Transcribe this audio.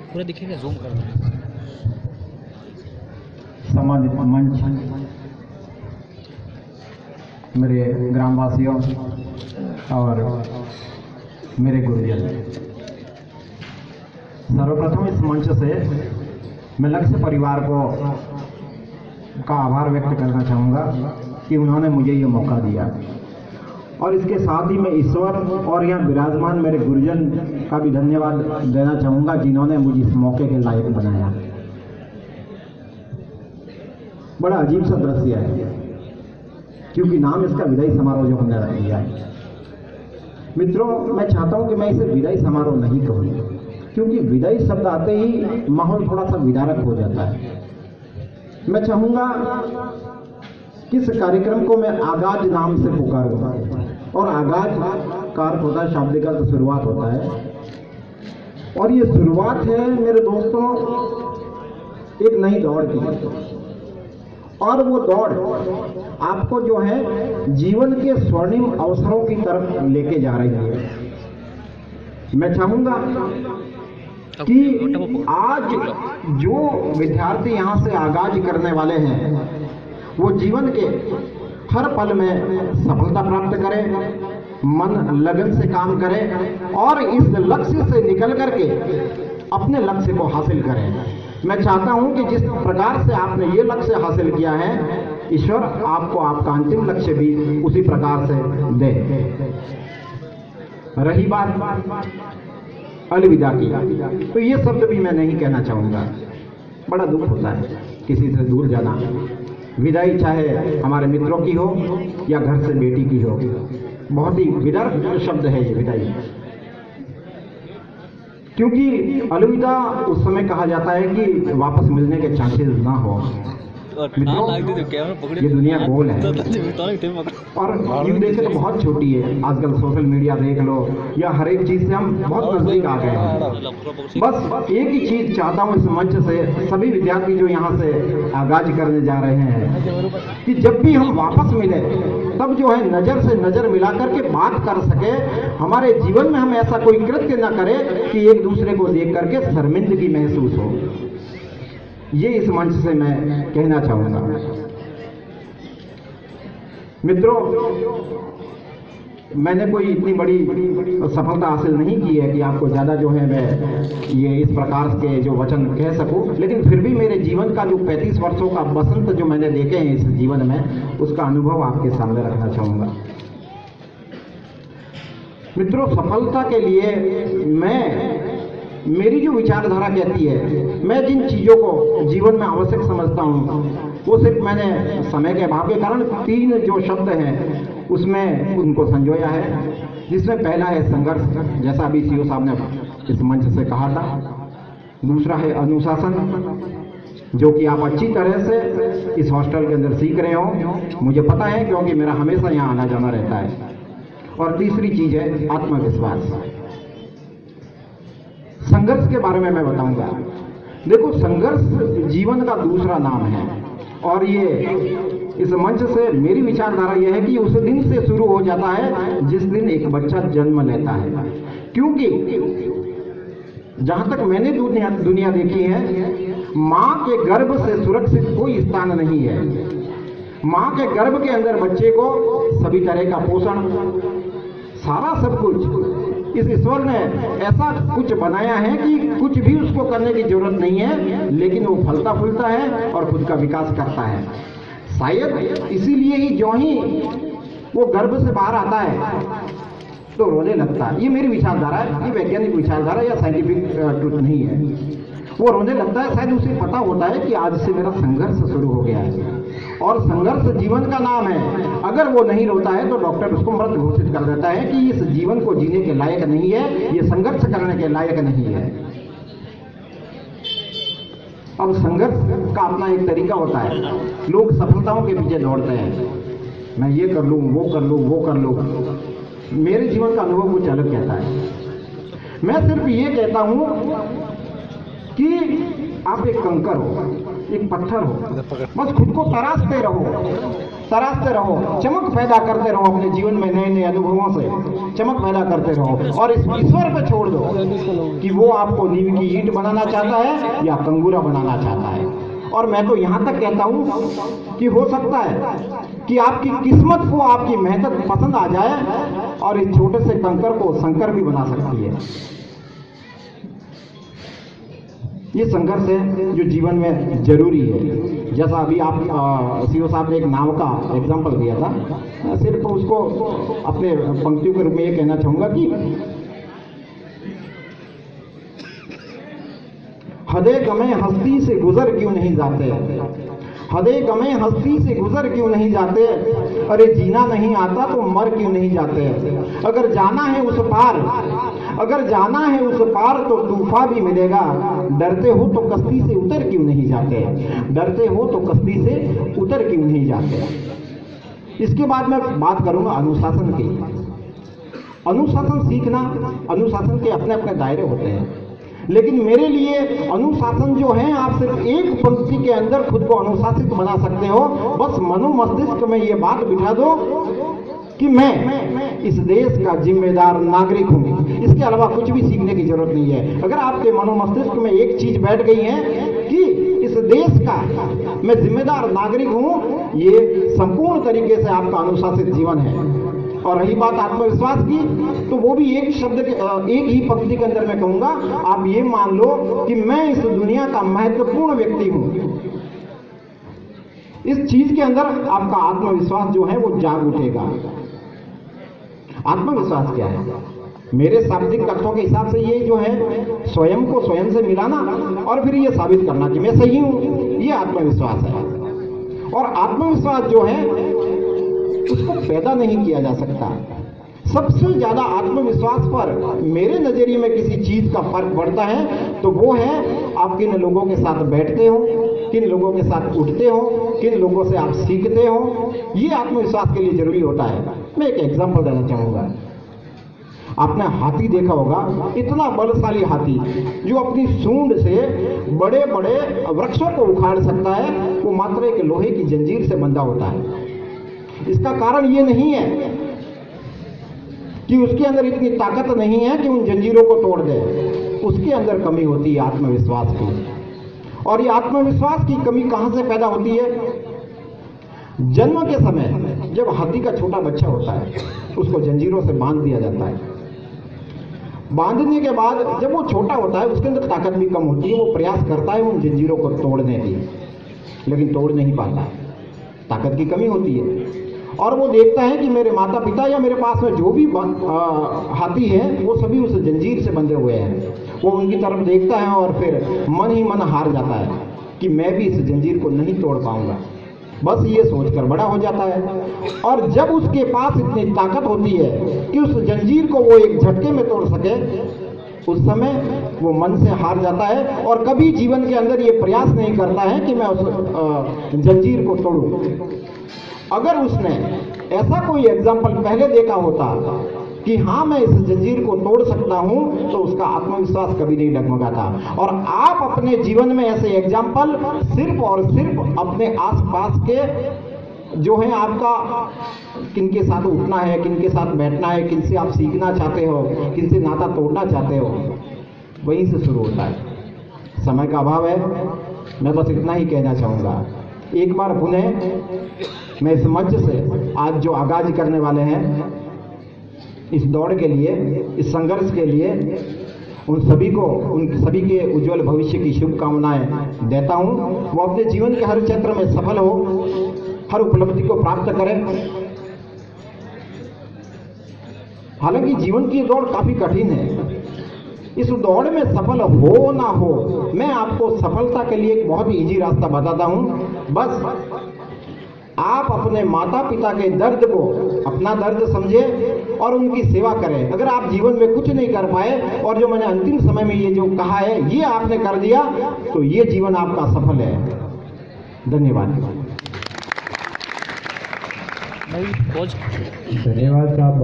पूरा दिखेगा, जूम कर दो। सम्मानित मंच, मेरे ग्रामवासियों और मेरे गुरुजन, सर्वप्रथम इस मंच से मैं लक्ष्य परिवार का आभार व्यक्त करना चाहूँगा कि उन्होंने मुझे ये मौका दिया, और इसके साथ ही मैं ईश्वर और यहाँ विराजमान मेरे गुरुजन का भी धन्यवाद देना चाहूँगा जिन्होंने मुझे इस मौके के लायक बनाया। बड़ा अजीब सा दृश्य है, क्योंकि नाम इसका विदाई समारोह जो हमने रख दिया है। मित्रों, मैं चाहता हूं कि मैं इसे विदाई समारोह नहीं कहूँ, क्योंकि विदाई शब्द आते ही माहौल थोड़ा सा विदारक हो जाता है। मैं चाहूंगा कि इस कार्यक्रम को मैं आगाज नाम से पुकारूंगा, और आगाज का अर्थ होता है, शाब्दिक अर्थ शुरुआत होता है, और ये शुरुआत है मेरे दोस्तों एक नई दौड़ की। और वो दौड़ आपको जो है जीवन के स्वर्णिम अवसरों की तरफ लेके जा रही है। मैं चाहूंगा कि आज जो विद्यार्थी यहाँ से आगाज करने वाले हैं वो जीवन के हर पल में सफलता प्राप्त करें, मन लगन से काम करें और इस लक्ष्य से निकल करके अपने लक्ष्य को हासिल करें। मैं चाहता हूं कि जिस प्रकार से आपने ये लक्ष्य हासिल किया है, ईश्वर आपको आपका अंतिम लक्ष्य भी उसी प्रकार से दे। रही बात अलविदा की, तो ये शब्द भी मैं नहीं कहना चाहूंगा। बड़ा दुख होता है किसी से दूर जाना। विदाई चाहे हमारे मित्रों की हो या घर से बेटी की हो, बहुत ही विदर्भ शब्द है ये विदाई, क्योंकि अलविदा उस समय कहा जाता है कि वापस मिलने के चांसेस ना हो। मित्रों, ये दुनिया गोल है और यूं देखे तो बहुत छोटी है। आजकल सोशल मीडिया देख लो या हर एक चीज से हम बहुत नजदीक आ गए हैं। बस एक ही चीज चाहता हूं इस मंच से सभी विद्यार्थी जो यहाँ से आगाज करने जा रहे हैं कि जब भी हम वापस मिले तब जो है नजर से नजर मिला करके बात कर सके। हमारे जीवन में हम ऐसा कोई कृत्य न करें कि एक दूसरे को देख करके शर्मिंदगी महसूस हो। ये इस मंच से मैं कहना चाहूंगा। मित्रों, मैंने कोई इतनी बड़ी सफलता हासिल नहीं की है कि आपको ज़्यादा जो है मैं ये इस प्रकार के जो वचन कह सकूं, लेकिन फिर भी मेरे जीवन का जो 35 वर्षों का बसंत जो मैंने देखे हैं इस जीवन में, उसका अनुभव आपके सामने रखना चाहूँगा। मित्रों, सफलता के लिए मेरी जो विचारधारा कहती है, मैं जिन चीज़ों को जीवन में आवश्यक समझता हूँ वो सिर्फ मैंने समय के अभाव के कारण 3 जो शब्द हैं उसमें उनको संजोया है, जिसमें पहला है संघर्ष, जैसा अभी सीओ साहब ने इस मंच से कहा था। दूसरा है अनुशासन, जो कि आप अच्छी तरह से इस हॉस्टल के अंदर सीख रहे हो, मुझे पता है क्योंकि मेरा हमेशा यहाँ आना जाना रहता है। और तीसरी चीज़ है आत्मविश्वास। संघर्ष के बारे में मैं बताऊंगा। देखो, संघर्ष जीवन का दूसरा नाम है, और ये इस मंच से मेरी विचारधारा यह है कि उस दिन से शुरू हो जाता है जिस दिन एक बच्चा जन्म लेता है। क्योंकि जहां तक मैंने दुनिया देखी है, मां के गर्भ से सुरक्षित कोई स्थान नहीं है। मां के गर्भ के अंदर बच्चे को सभी तरह का पोषण, सारा सब कुछ इस ईश्वर ने ऐसा कुछ बनाया है कि कुछ भी उसको करने की जरूरत नहीं है, लेकिन वो फलता फूलता है और खुद का विकास करता है। शायद इसीलिए ही जो ही वो गर्भ से बाहर आता है तो रोने लगता है। ये मेरी विचारधारा है, ये वैज्ञानिक विचारधारा या साइंटिफिक ट्रुथ नहीं है। वो रोने लगता है, शायद उसे पता होता है कि आज से मेरा संघर्ष शुरू हो गया है, और संघर्ष जीवन का नाम है। अगर वो नहीं रोता है तो डॉक्टर उसको मृत घोषित कर देता है कि इस जीवन को जीने के लायक नहीं है, ये संघर्ष करने के लायक नहीं है। अब संघर्ष का अपना एक तरीका होता है। लोग सफलताओं के पीछे दौड़ते हैं, मैं ये कर लूँ, वो कर लूँ, वो कर लूँ। मेरे जीवन का अनुभव कुछ अलग कहता है। मैं सिर्फ ये कहता हूँ कि आप एक कंकर हो, एक पत्थर हो, बस खुद को तराशते रहो तराशते रहो, चमक पैदा करते रहो अपने जीवन में, नए नए अनुभवों से चमक पैदा करते रहो और इस ईश्वर पे छोड़ दो कि वो आपको नींव की ईंट बनाना चाहता है या कंगूरा बनाना चाहता है। और मैं तो यहाँ तक कहता हूँ कि हो सकता है कि आपकी किस्मत को आपकी मेहनत पसंद आ जाए और इस छोटे से कंकर को शंकर भी बना सकती है। ये संघर्ष है जो जीवन में जरूरी है। जैसा अभी आप सीओ साहब ने एक नाव का एग्जाम्पल दिया था, मैं सिर्फ उसको अपने पंक्तियों के रूप में ये कहना चाहूंगा कि हदे गमे हस्ती से गुजर क्यों नहीं जाते, हदे गमे हस्ती से गुजर क्यों नहीं जाते, अरे जीना नहीं आता तो मर क्यों नहीं जाते। अगर जाना है उस पार, अगर जाना है उस पार तो तूफा भी मिलेगा, डरते हो तो कश्ती से उतर क्यों नहीं जाते, डरते हो तो कश्ती से उतर क्यों नहीं जाते। इसके बाद मैं बात करूंगा अनुशासन की। अनुशासन सीखना, अनुशासन के अपने अपने दायरे होते हैं, लेकिन मेरे लिए अनुशासन जो है, आप सिर्फ एक पंक्ति के अंदर खुद को अनुशासित बना सकते हो। बस मनो मस्तिष्क में ये बात बिठा दो कि मैं इस देश का जिम्मेदार नागरिक हूं। इसके अलावा कुछ भी सीखने की जरूरत नहीं है। अगर आपके मनो मस्तिष्क में एक चीज बैठ गई है कि इस देश का मैं जिम्मेदार नागरिक हूं, ये संपूर्ण तरीके से आपका अनुशासित जीवन है। और रही बात आत्मविश्वास की, तो वो भी एक शब्द एक ही पंक्ति के अंदर मैं कहूंगा, आप ये मान लो कि मैं इस दुनिया का महत्वपूर्ण व्यक्ति हूं। इस चीज के अंदर आपका आत्मविश्वास जो है वो जाग उठेगा। आत्मविश्वास क्या है? मेरे शाब्दिक अर्थों के हिसाब से ये जो है स्वयं को स्वयं से मिलाना और फिर ये साबित करना कि मैं सही हूं, ये आत्मविश्वास है। और आत्मविश्वास जो है उसको पैदा नहीं किया जा सकता। सबसे ज्यादा आत्मविश्वास पर मेरे नजरिए में किसी चीज का फर्क पड़ता है तो वो है आप किन लोगों के साथ बैठते हो, किन लोगों के साथ उठते हो, किन लोगों से आप सीखते हो। ये आत्मविश्वास के लिए जरूरी होता है। मैं एक एग्जांपल देना चाहूंगा। आपने हाथी देखा होगा, इतना बलशाली हाथी जो अपनी सूंड से बड़े बड़े वृक्षों को उखाड़ सकता है, वो मात्र एक लोहे की जंजीर से बंधा होता है। इसका कारण ये नहीं है कि उसके अंदर इतनी ताकत नहीं है कि उन जंजीरों को तोड़ दे, उसके अंदर कमी होती है आत्मविश्वास की। और ये आत्मविश्वास की कमी कहां से पैदा होती है? जन्म के समय जब हाथी का छोटा बच्चा होता है, उसको जंजीरों से बांध दिया जाता है। बांधने के बाद जब वो छोटा होता है, उसके अंदर ताकत भी कम होती है, वो प्रयास करता है उन जंजीरों को तोड़ने की, लेकिन तोड़ नहीं पाता, ताकत की कमी होती है। और वो देखता है कि मेरे माता पिता या मेरे पास में जो भी हाथी है वो सभी उस जंजीर से बंधे हुए हैं। वो उनकी तरफ देखता है और फिर मन ही मन हार जाता है कि मैं भी इस जंजीर को नहीं तोड़ पाऊंगा। बस ये सोचकर बड़ा हो जाता है। और जब उसके पास इतनी ताकत होती है कि उस जंजीर को वो एक झटके में तोड़ सके, उस समय वो मन से हार जाता है और कभी जीवन के अंदर ये प्रयास नहीं करता है कि मैं उस जंजीर को तोड़ूं। अगर उसने ऐसा कोई एग्जाम्पल पहले देखा होता कि हाँ मैं इस जंजीर को तोड़ सकता हूं, तो उसका आत्मविश्वास कभी नहीं डगमगाता। और आप अपने जीवन में ऐसे एग्जाम्पल सिर्फ और सिर्फ अपने आसपास के जो है, आपका किनके साथ उठना है, किनके साथ बैठना है, किनसे आप सीखना चाहते हो, किनसे नाता तोड़ना चाहते हो, वहीं से शुरू होता है। समय का अभाव है, मैं बस इतना ही कहना चाहूँगा। एक बार पुनः मैं इस मंच से आज जो आगाज करने वाले हैं इस दौड़ के लिए, इस संघर्ष के लिए, उन सभी को, उन सभी के उज्जवल भविष्य की शुभकामनाएं देता हूं। वो अपने जीवन के हर क्षेत्र में सफल हो, हर उपलब्धि को प्राप्त करें। हालांकि जीवन की दौड़ काफी कठिन है। इस दौड़ में सफल हो ना हो, मैं आपको सफलता के लिए एक बहुत ही इजी रास्ता बताता हूं। बस आप अपने माता पिता के दर्द को अपना दर्द समझे और उनकी सेवा करें। अगर आप जीवन में कुछ नहीं कर पाए और जो मैंने अंतिम समय में ये जो कहा है ये आपने कर दिया, तो ये जीवन आपका सफल है। धन्यवाद। धन्यवाद साहब।